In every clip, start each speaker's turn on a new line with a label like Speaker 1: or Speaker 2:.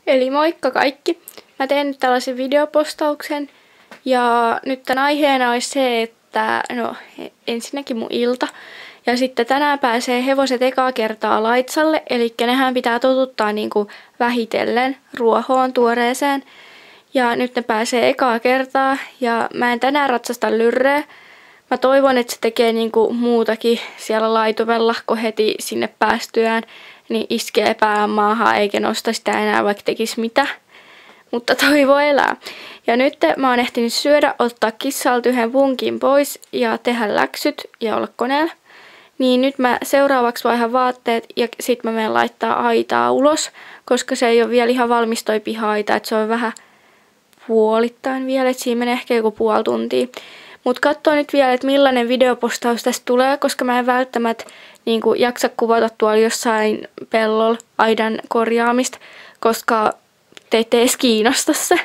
Speaker 1: Eli moikka kaikki! Mä teen nyt tällaisen videopostauksen ja nyt tämän aiheena olisi se, että ensinnäkin mun ilta ja sitten tänään pääsee hevoset ekaa kertaa Laitsalle, eli nehän pitää totuttaa niinku vähitellen ruohoon tuoreeseen ja nyt ne pääsee ekaa kertaa ja mä en tänään ratsasta lyrreä. Mä toivon, että se tekee niinku muutakin siellä laitumella, kun heti sinne päästyään niin iskee pään maahan eikä nosta sitä enää, vaikka tekisi mitä. Mutta toivo elää. Ja nyt mä oon ehtinyt syödä, ottaa kissalta yhden vunkin pois ja tehdä läksyt ja olla koneella. Niin nyt mä seuraavaksi vaihan vaatteet ja sit mä menen laittaa aitaa ulos, koska se ei ole vielä ihan valmis toi piha-aita, että se on vähän puolittain vielä, että siinä menee ehkä joku puoli tuntia. Mut katsoo nyt vielä, että millainen videopostaus tästä tulee, koska mä en välttämättä jaksa kuvata tuolla jossain pellolla aidan korjaamista, koska te ette edes kiinnosta se.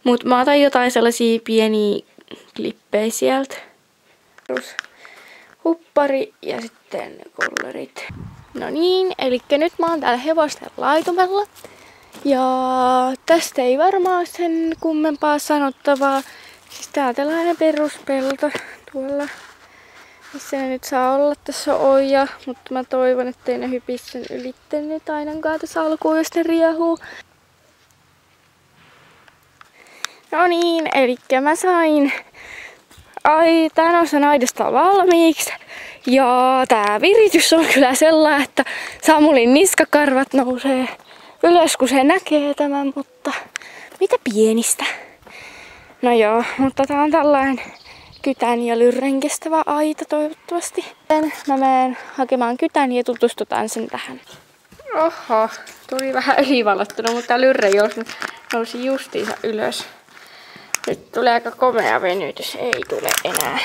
Speaker 1: Mut mä otan jotain sellaisia pieniä klippejä sieltä. Huppari ja sitten kullerit. No niin, eli nyt mä oon täällä hevosten laitumella. Ja tästä ei varmaan sen kummempaa sanottavaa. Siis tää on tällainen peruspelto tuolla, missä ne nyt saa olla. Tässä on oija, mutta mä toivon, ettei ne hypisi sen ylitte nyt ainakaan tässä alkuun, jos ne riehuu. No niin, eli mä sain tän osan aidasta valmiiksi. Ja tää viritys on kyllä sellainen, että Samulin niskakarvat nousee ylös, kun se näkee tämän, mutta mitä pienistä. No joo, mutta tää on tällainen kytän ja lyrren kestävä aita toivottavasti. Sitten mä menen hakemaan kytän ja tutustutaan sen tähän. Oho, tuli vähän ylivalottuna, mutta tää lyrre nousi justiinsa ylös. Nyt tulee aika komea venytys, ei tule enää.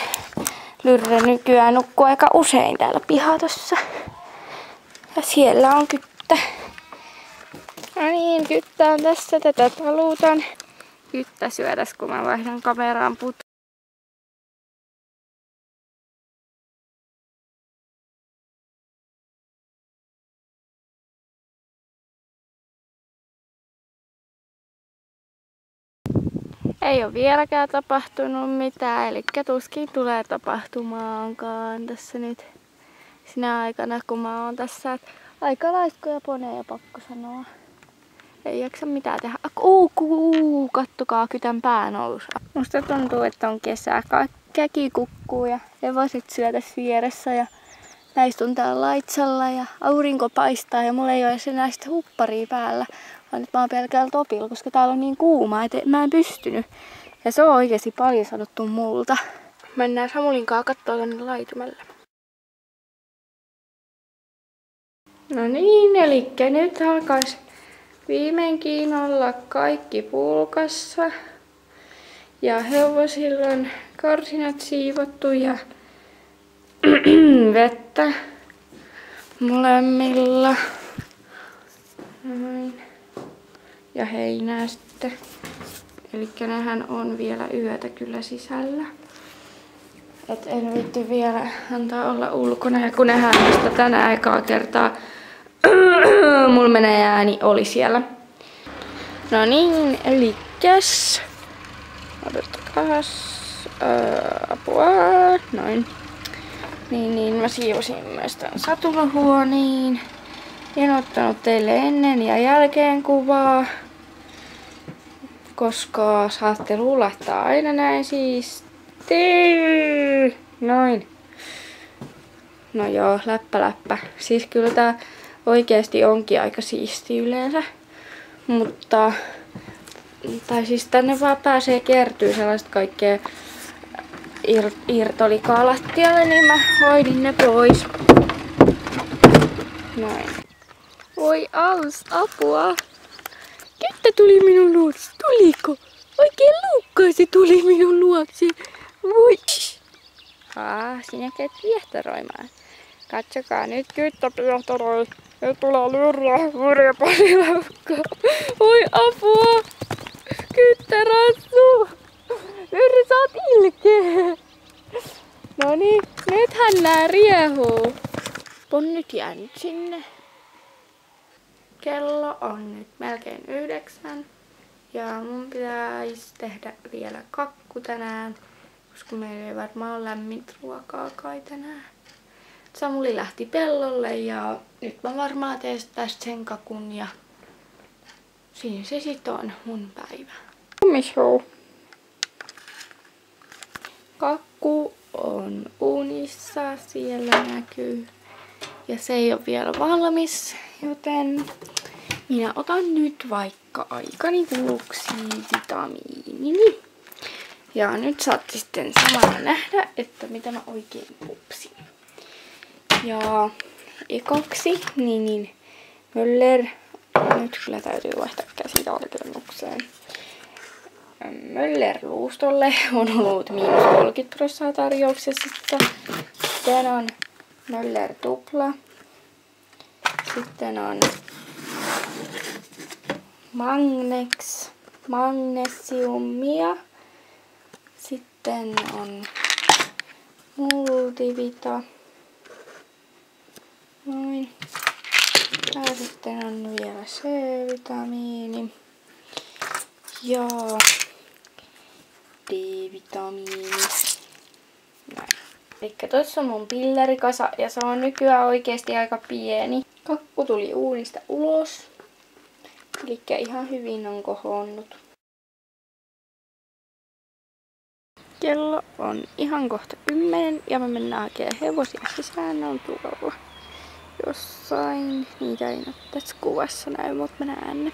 Speaker 1: Lyrre nykyään nukkuu aika usein täällä pihatossa. Ja siellä on kyttä. No niin, kyttä on tässä, tätä talutan. Kyttä syödäs, kun mä vaihdan kameraan Ei ole vieläkään tapahtunut mitään, eli tuskin tulee tapahtumaankaan tässä nyt sinä aikana, kun mä oon tässä. Aika laiskoja poneja, pakko sanoa. Ei jaksa mitään tehdä. Kattokaa, kytän pää nousu. Musta tuntuu, että on kesä. Käki kukkuu ja hevoset syö tässä vieressä ja mä istun täällä Laitsalla ja aurinko paistaa ja mulla ei ole enää sitä hupparia päällä. Vaan nyt mä oon pelkällä topilla, koska täällä on niin kuuma, että mä en pystynyt. Ja se on oikeasti paljon sanottu multa. Mennään Samulin kanssa kattoo tonne laitumelle. No niin, eli nyt alkaisi viimeinkin olla kaikki pulkassa. Ja hevosilla on karsinat siivottu ja vettä molemmilla. Noin. Ja heinää sitten. Elikkä nehän on vielä yötä kyllä sisällä. Et en viitti vielä antaa olla ulkona. Ja kun nehän vasta tänään ekaa kertaa mulla menee ääni oli siellä. No niin, elikäs. Odottakas. Apua. Noin. Niin, mä siivosin myös tän satulahuoniin. En ottanut teille ennen ja jälkeen kuvaa, koska saatte luulla aina näin siisti. Noin. No joo, läppä. Siis kyllä tää oikeesti onkin aika siisti yleensä. Mutta tai siis tänne vaan pääsee kertyy sellaista kaikkea irtolikaa lattialle, niin mä hoidin ne pois. Noin. Voi apua. Kyttä tuli minun luokse. Tuliko? Oikein luukkaa se tuli minun luokse. Voi. Sinä käyt viehtaroimaan. Katsokaa nyt, Kyttä viehtaroi. Nyt tulee lyrjä pari laukkaa. Voi apua. Kyttä rassuu. Lyrjä, sä oot ilkeä. Noniin, nythän nää riehuu. On nyt jäänyt sinne. Kello on nyt melkein 9 ja mun pitäisi tehdä vielä kakku tänään, koska meillä ei varmaan ole lämmintä ruokaa kai tänään. Samuli lähti pellolle ja nyt mä varmaan teen tästä sen kakun ja siinä se sit on mun päivä. Show. Kakku on uunissa, siellä näkyy. Ja se ei ole vielä valmis, joten minä otan nyt vaikka aikani kuluksi vitamiinini. Ja nyt saatte sitten samalla nähdä, että mitä mä oikein pupsin. Ja ekaksi, niin Möller, nyt kyllä täytyy vaihtaa käsitarkennukseen. Möller luustolle on ollut -30% tarjouksessa. Sitten on Möller tupla. Sitten on magnesiumia. Sitten on multivita. Noin. Ja sitten on vielä C-vitamiini. Ja D-vitamiini. Näin. Elikkä tossa on mun pillerikasa ja se on nykyään oikeesti aika pieni. Kakku tuli uunista ulos. Elikkä ihan hyvin on kohonnut. Kello on ihan kohta 10 ja me mennään hakemaan hevosia sisään. Ne on tuolla jossain. Niitä ei nyt tässä kuvassa näy, mutta mä näen ne.